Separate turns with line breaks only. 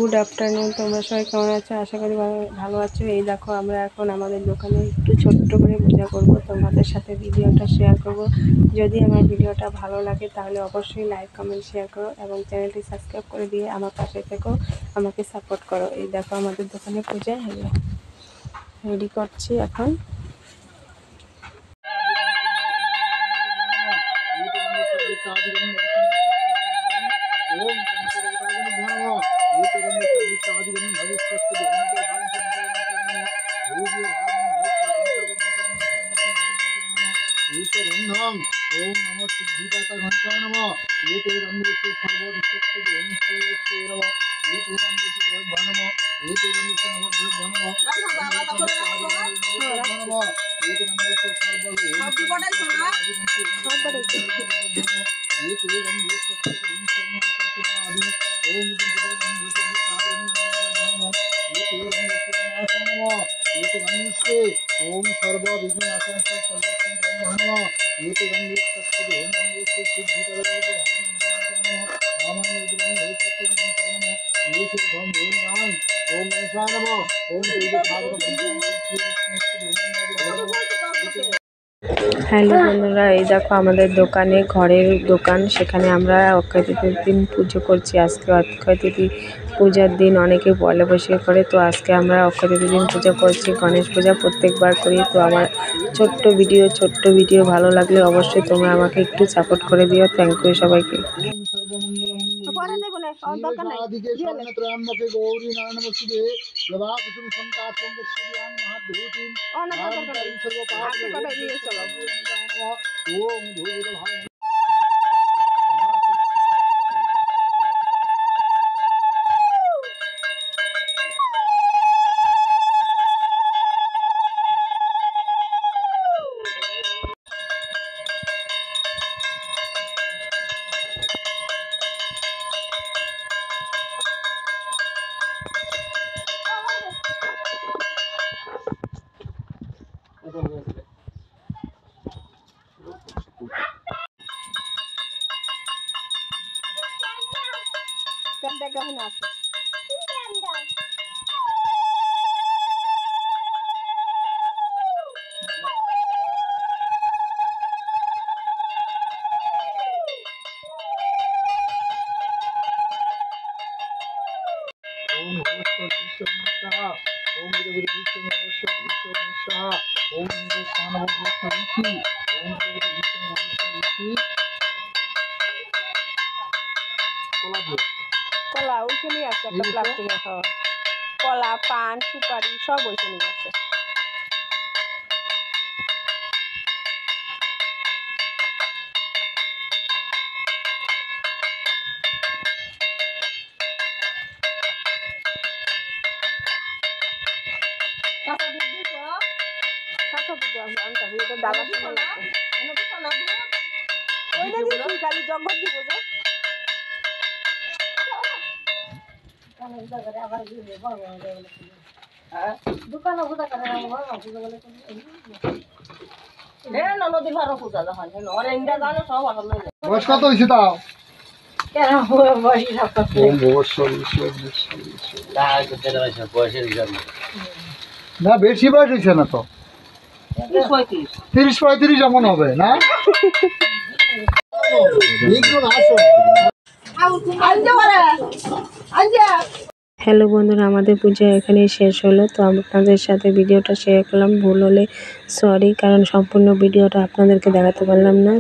Good afternoon. তোমরা সবাই কেমন আছো? আশা করি ভালো আছো। এই দেখো আমরা এখন আমাদের দোকানে একটু ছোট্ট করে পূজা করব, তোমাদের সাথে ভিডিওটা শেয়ার করব। যদি আমার ভিডিওটা ভালো লাগে তাহলে অবশ্যই লাইক কমেন্ট শেয়ার করো এবং চ্যানেলটি সাবস্ক্রাইব করে দিয়ে আমার পাশে থেকো, আমাকে সাপোর্ট করো। এই দেখো আমাদের দোকানে পূজা রেডি করছি এখন।
ओम नमो सिद्धिदाता घंटाय नमः एते रंदेषु सर्वोदिष्टस्य ओम श्री विष्णु नमः एते रंदेषु ब्रह्म नमः एते रंदेषु नवग्रह नमः एते रंदेषु सर्व ओम सर्व विघ्न नाशनं सर्वोत्तम ब्रह्म नमः एते रंदेषु ओम रंदेषु सिद्धिदाता ओम गणेशाय नमः ओम
হ্যালো বন্ধুরা, এই দেখো আমাদের দোকানে ঘরের দোকান, সেখানে আমরা অক্ষয় তৃতীয়ার দিন পুজো করছি। আজকে অক্ষয় তৃতীয়া পূজার দিন অনেকে পয়লা বৈশাখ করে, তো আজকে আমরা অক্ষয় তৃতীয়ার দিন পুজো করছি। গণেশ পূজা প্রত্যেকবার করি। তো আমার ছোট্ট ভিডিও ভালো লাগলে অবশ্যই তোমরা আমাকে একটু সাপোর্ট করে দিও। থ্যাংক ইউ সবাইকে। কলা ওইখানেই আছে, একটা প্লাস্টিকের খাওয়া কলা, পান, সুপারি সব ওইখানেই আছে।
বয়স কত হয়েছে তাও? না বেশি বয়স হয়েছে না তো, 30-35 এমন হবে না?
হ্যালো বন্ধুরা, আমাদের পূজা এখানেই শেষ হলো। তো আপনাদের সাথে ভিডিওটা শেয়ার করলাম, ভুল হলে সরি, কারণ সম্পূর্ণ ভিডিওটা আপনাদেরকে দেখাতে পারলাম না।